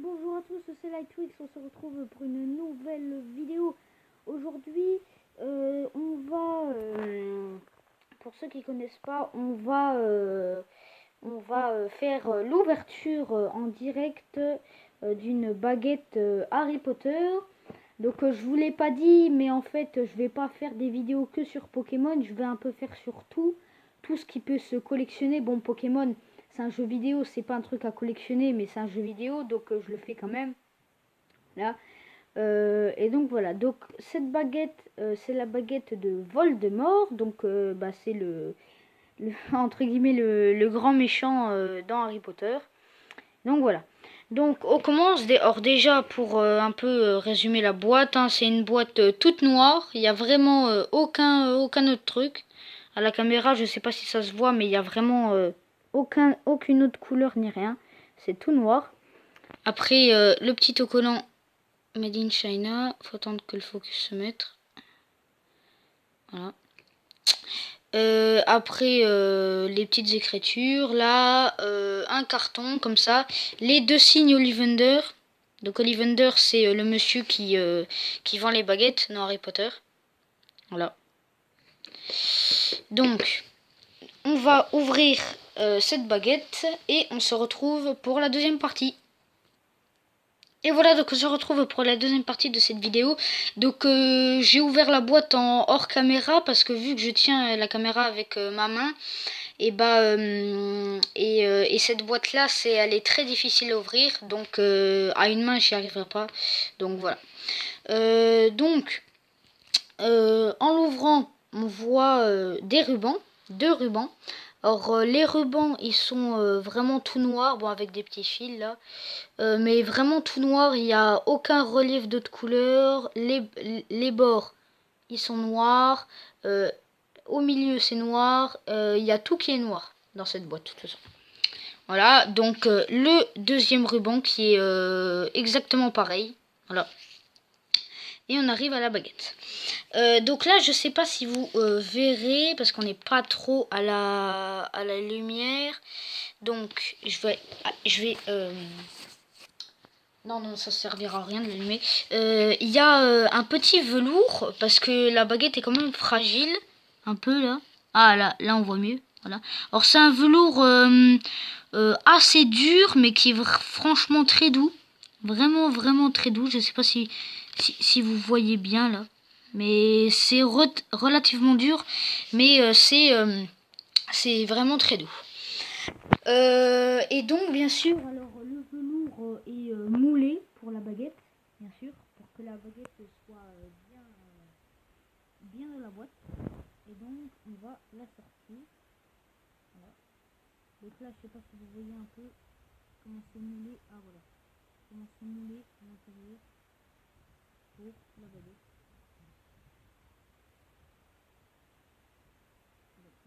bonjour à tous, c'est Lightwix, on se retrouve pour une nouvelle vidéo. Aujourd'hui, pour ceux qui connaissent pas, on va faire l'ouverture en direct d'une baguette Harry Potter. Donc je vous l'ai pas dit, mais en fait je vais pas faire des vidéos que sur Pokémon, je vais un peu faire sur tout ce qui peut se collectionner. Bon, Pokémon c'est un jeu vidéo, c'est pas un truc à collectionner, mais c'est un jeu vidéo, donc je le fais quand même. Là. Et donc voilà, donc cette baguette, c'est la baguette de Voldemort, donc c'est entre guillemets le grand méchant dans Harry Potter. Donc voilà. Donc on commence, or déjà pour un peu résumer la boîte, hein, c'est une boîte toute noire, il n'y a vraiment aucun autre truc. À la caméra, je sais pas si ça se voit, mais il y a vraiment aucune autre couleur ni rien. C'est tout noir. Après, le petit autocollant Made in China. Faut attendre que le focus se mette. Voilà. Après, les petites écritures. Là, un carton comme ça. Les deux signes Ollivander. Donc Ollivander, c'est le monsieur qui vend les baguettes dans Harry Potter. Voilà. Donc, on va ouvrir cette baguette et on se retrouve pour la deuxième partie. Et voilà, donc on se retrouve pour la deuxième partie de cette vidéo. Donc j'ai ouvert la boîte en hors caméra parce que vu que je tiens la caméra avec ma main, et cette boîte là, elle est très difficile à ouvrir. Donc à une main j'y arriverai pas. Donc voilà. En l'ouvrant, on voit des rubans, deux rubans. Alors les rubans, ils sont vraiment tout noirs, bon avec des petits fils là, mais vraiment tout noir, il n'y a aucun relief d'autres couleurs. Les bords, ils sont noirs, au milieu c'est noir, il y a tout qui est noir dans cette boîte de toute façon. Voilà, donc le deuxième ruban qui est exactement pareil, voilà. Et on arrive à la baguette. Donc là, je sais pas si vous verrez, parce qu'on n'est pas trop à la lumière. Donc, non, ça servira à rien de l'allumer. Il y a un petit velours, parce que la baguette est quand même fragile. Un peu là. Ah, là on voit mieux. Voilà. Alors, c'est un velours assez dur, mais qui est franchement très doux. Vraiment, vraiment très doux. Je sais pas si vous voyez bien là. Mais c'est relativement dur. Mais c'est vraiment très doux. Et donc, bien sûr, alors le velours est moulé pour la baguette, bien sûr, pour que la baguette soit bien dans la boîte. Et donc, on va la sortir. Voilà. Donc là, je sais pas si vous voyez un peu comment c'est moulé. Ah voilà. Comment c'est moulé à l'intérieur pour la baguette.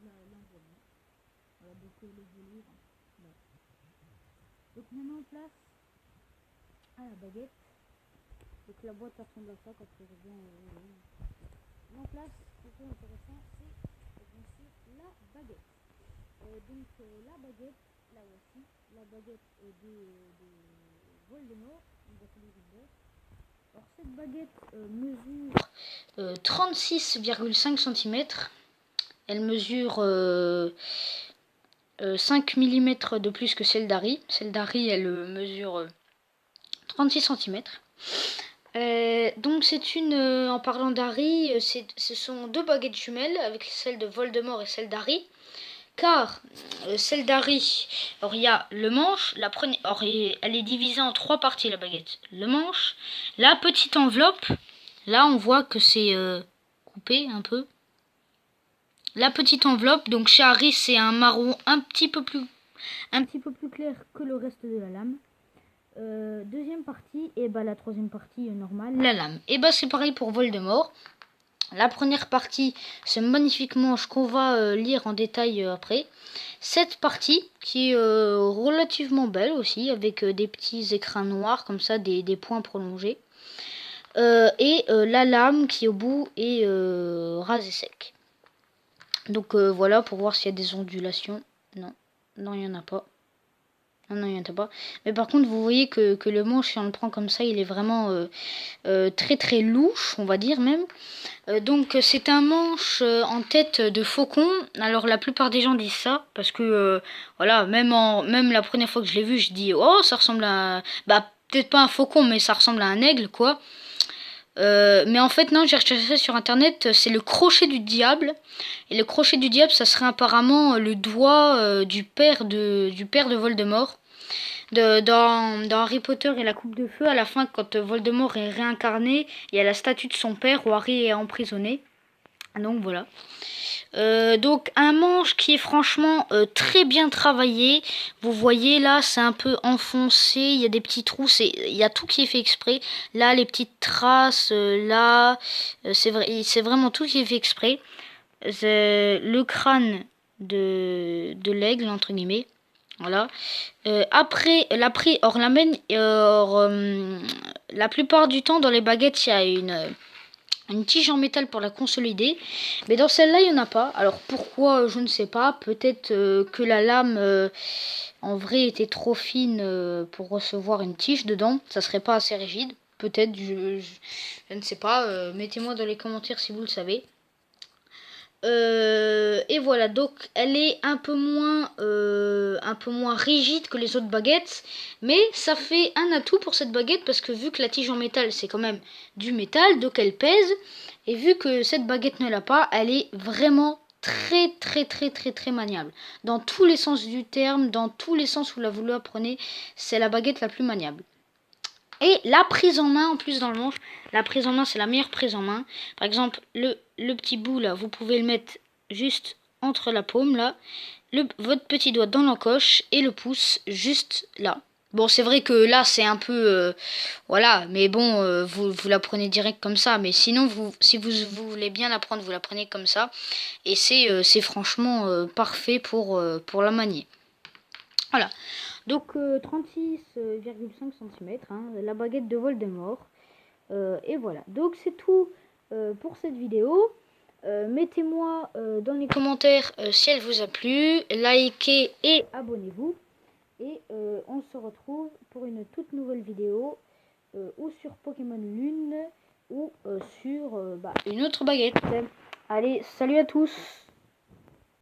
Là, on voit bien. Voilà, donc le velours. Là. Donc maintenant, on place à la baguette. Donc la boîte ressemble à ça quand tu reviens. En place, ce qui est intéressant, c'est bien sûr la baguette. La baguette, là voici, la baguette de Voldemort, alors cette baguette mesure 36,5 cm. Elle mesure 5 mm de plus que celle d'Harry. Celle d'Harry, elle mesure 36 cm. Donc c'est en parlant d'Harry, ce sont deux baguettes jumelles avec celle de Voldemort et celle d'Harry. Car celle d'Harry, alors il y a le manche, elle est divisée en trois parties la baguette. Le manche, la petite enveloppe, là on voit que c'est coupé un peu. La petite enveloppe, donc chez Harry c'est un marron un petit peu plus clair que le reste de la lame. Deuxième partie, et la troisième partie normale, la lame. Et c'est pareil pour Voldemort. La première partie, ce magnifique manche qu'on va lire en détail après. Cette partie qui est relativement belle aussi, avec des petits écrins noirs comme ça, des points prolongés. Et la lame qui au bout est rasée sec. Donc voilà, pour voir s'il y a des ondulations. Non, il n'y en a pas. Non, il n'y en a pas. Mais par contre, vous voyez que le manche, si on le prend comme ça, il est vraiment très très louche, on va dire même. Donc c'est un manche en tête de faucon. Alors la plupart des gens disent ça parce que voilà, même la première fois que je l'ai vu, je dis oh ça ressemble à bah peut-être pas un faucon mais ça ressemble à un aigle quoi. Mais en fait non, j'ai recherché sur internet, c'est le crochet du diable. Et le crochet du diable, ça serait apparemment le doigt du père de Voldemort. Dans Harry Potter et la Coupe de Feu, à la fin, quand Voldemort est réincarné, il y a la statue de son père où Harry est emprisonné. Donc voilà. Donc un manche qui est franchement très bien travaillé. Vous voyez là, c'est un peu enfoncé, il y a des petits trous, il y a tout qui est fait exprès. Là, les petites traces, là, c'est vraiment tout qui est fait exprès. C'est le crâne de l'aigle entre guillemets. Voilà. Après, la plupart du temps dans les baguettes, il y a une tige en métal pour la consolider. Mais dans celle-là, il n'y en a pas. Alors pourquoi, je ne sais pas. Peut-être que la lame, en vrai, était trop fine pour recevoir une tige dedans. Ça serait pas assez rigide. Peut-être, je ne sais pas. Mettez-moi dans les commentaires si vous le savez. Et voilà, donc elle est un peu moins rigide que les autres baguettes, mais ça fait un atout pour cette baguette parce que vu que la tige en métal c'est quand même du métal, donc elle pèse, et vu que cette baguette ne l'a pas, elle est vraiment très très très très très maniable. Dans tous les sens du terme, dans tous les sens où vous la prenez, c'est la baguette la plus maniable. Et la prise en main, en plus dans le manche, la prise en main, c'est la meilleure prise en main. Par exemple, le petit bout là, vous pouvez le mettre juste entre la paume là, votre petit doigt dans l'encoche et le pouce juste là. Bon, c'est vrai que là, c'est un peu... voilà, mais bon, vous la prenez direct comme ça. Mais sinon, si vous voulez bien la prendre, vous la prenez comme ça. Et c'est franchement parfait pour la manier. Voilà. Donc 36,5 cm, hein, la baguette de Voldemort. Et voilà. Donc c'est tout pour cette vidéo. Mettez-moi dans les commentaires si elle vous a plu. Likez et abonnez-vous. Et on se retrouve pour une toute nouvelle vidéo. Ou sur Pokémon Lune. Ou sur une autre baguette. Allez, salut à tous!